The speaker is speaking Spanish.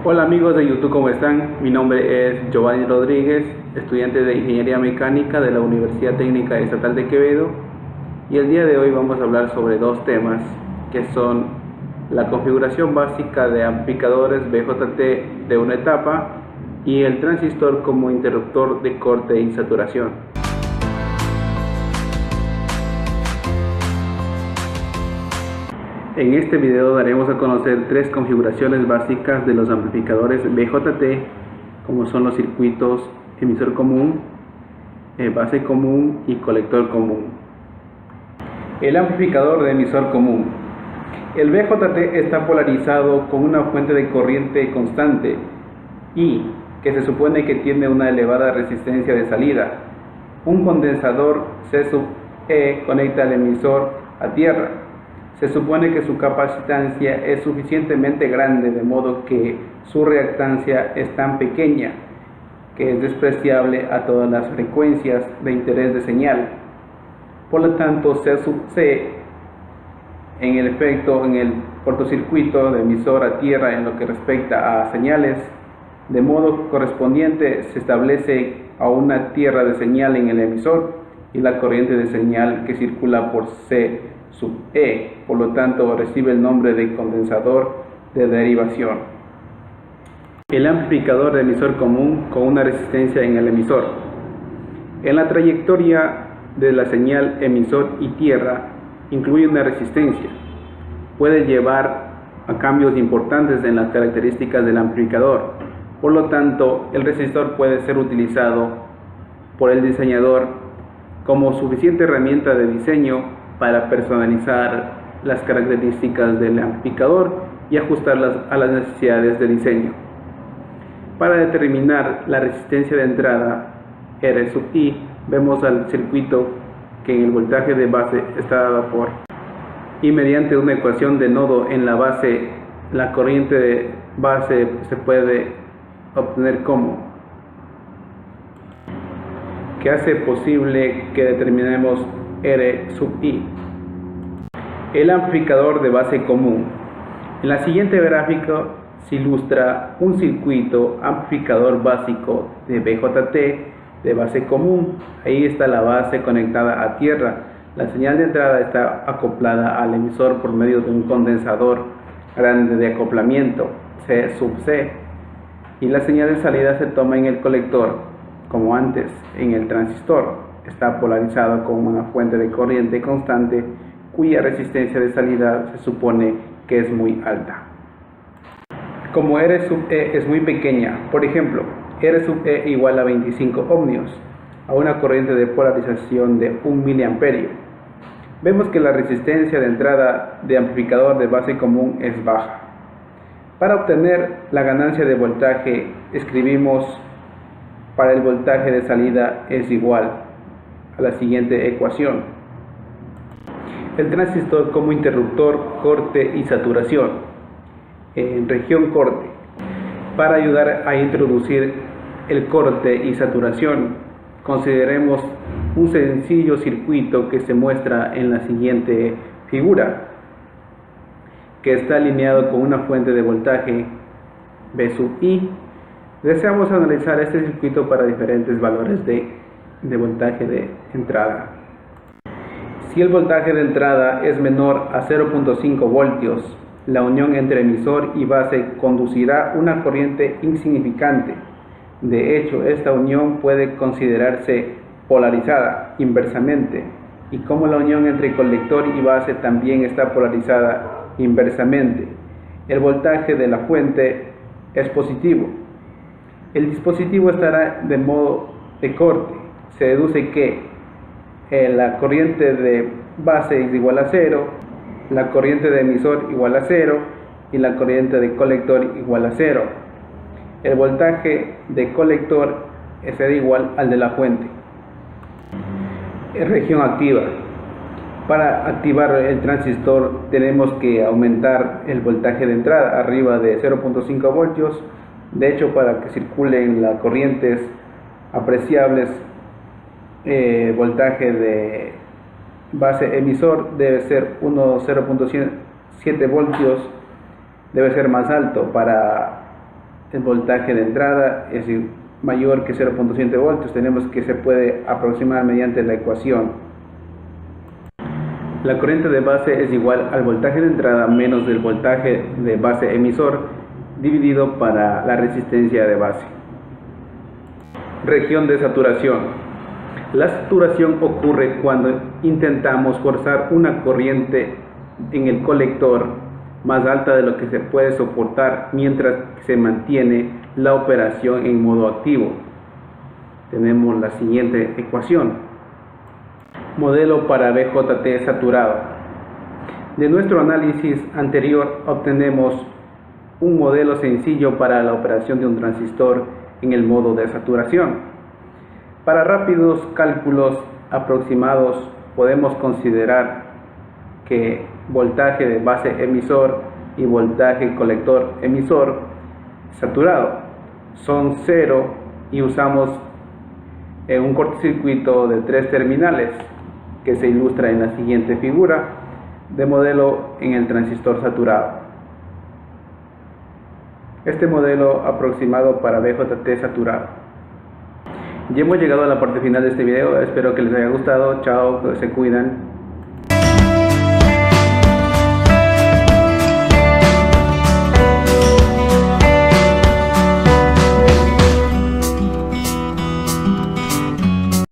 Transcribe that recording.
Hola amigos de YouTube, ¿cómo están? Mi nombre es Giovanni Rodríguez, estudiante de Ingeniería Mecánica de la Universidad Técnica Estatal de Quevedo, y el día de hoy vamos a hablar sobre dos temas que son la configuración básica de amplificadores BJT de una etapa y el transistor como interruptor de corte y saturación. En este video daremos a conocer tres configuraciones básicas de los amplificadores BJT, como son los circuitos emisor común, base común y colector común. El amplificador de emisor común. El BJT está polarizado con una fuente de corriente constante y que se supone que tiene una elevada resistencia de salida. Un condensador C∗E conecta al emisor a tierra. Se supone que su capacitancia es suficientemente grande, de modo que su reactancia es tan pequeña que es despreciable a todas las frecuencias de interés de señal. Por lo tanto, C∗C en el efecto en el cortocircuito de emisor a tierra en lo que respecta a señales, de modo correspondiente se establece a una tierra de señal en el emisor y la corriente de señal que circula por C∗E, por lo tanto recibe el nombre de condensador de derivación. El amplificador de emisor común con una resistencia en el emisor. En la trayectoria de la señal emisor y tierra incluye una resistencia. Puede llevar a cambios importantes en las características del amplificador. Por lo tanto, el resistor puede ser utilizado por el diseñador como suficiente herramienta de diseño para personalizar las características del amplificador y ajustarlas a las necesidades de diseño. Para determinar la resistencia de entrada R∗I, vemos al circuito que en el voltaje de base está dado por, y mediante una ecuación de nodo en la base, la corriente de base se puede obtener como, que hace posible que determinemos R∗I. El amplificador de base común. En la siguiente gráfica se ilustra un circuito amplificador básico de BJT de base común. Ahí está la base conectada a tierra. La señal de entrada está acoplada al emisor por medio de un condensador grande de acoplamiento, C∗C, y la señal de salida se toma en el colector, como antes en el transistor. Está polarizado con una fuente de corriente constante cuya resistencia de salida se supone que es muy alta. Como R∗E es muy pequeña, por ejemplo, R∗E igual a 25 ohmios, a una corriente de polarización de 1 miliamperio, vemos que la resistencia de entrada de amplificador de base común es baja. Para obtener la ganancia de voltaje, escribimos para el voltaje de salida es igual a la siguiente ecuación. El transistor como interruptor, corte y saturación. En región corte. Para ayudar a introducir el corte y saturación, consideremos un sencillo circuito que se muestra en la siguiente figura, que está alineado con una fuente de voltaje V∗I. Deseamos analizar este circuito para diferentes valores de voltaje de entrada. Si el voltaje de entrada es menor a 0.5 voltios, la unión entre emisor y base conducirá una corriente insignificante. De hecho, esta unión puede considerarse polarizada inversamente, y como la unión entre colector y base también está polarizada inversamente, el voltaje de la fuente es positivo. El dispositivo estará de modo de corte. Se deduce que la corriente de base es igual a 0, la corriente de emisor igual a 0 y la corriente de colector igual a 0. El voltaje de colector será igual al de la fuente. Región activa. Para activar el transistor tenemos que aumentar el voltaje de entrada arriba de 0.5 voltios. De hecho, para que circulen las corrientes apreciables, voltaje de base emisor debe ser 0.7 voltios, debe ser más alto para el voltaje de entrada es mayor que 0.7 voltios, tenemos que se puede aproximar mediante la ecuación. La corriente de base es igual al voltaje de entrada menos el voltaje de base emisor dividido para la resistencia de base. Región de saturación. La saturación ocurre cuando intentamos forzar una corriente en el colector más alta de lo que se puede soportar mientras se mantiene la operación en modo activo. Tenemos la siguiente ecuación. Modelo para BJT saturado. De nuestro análisis anterior obtenemos un modelo sencillo para la operación de un transistor en el modo de saturación. Para rápidos cálculos aproximados podemos considerar que voltaje de base emisor y voltaje colector emisor saturado son 0 y usamos un cortocircuito de 3 terminales que se ilustra en la siguiente figura de modelo en el transistor saturado. Este modelo aproximado para BJT saturado. Ya hemos llegado a la parte final de este video, espero que les haya gustado. Chao, se cuidan.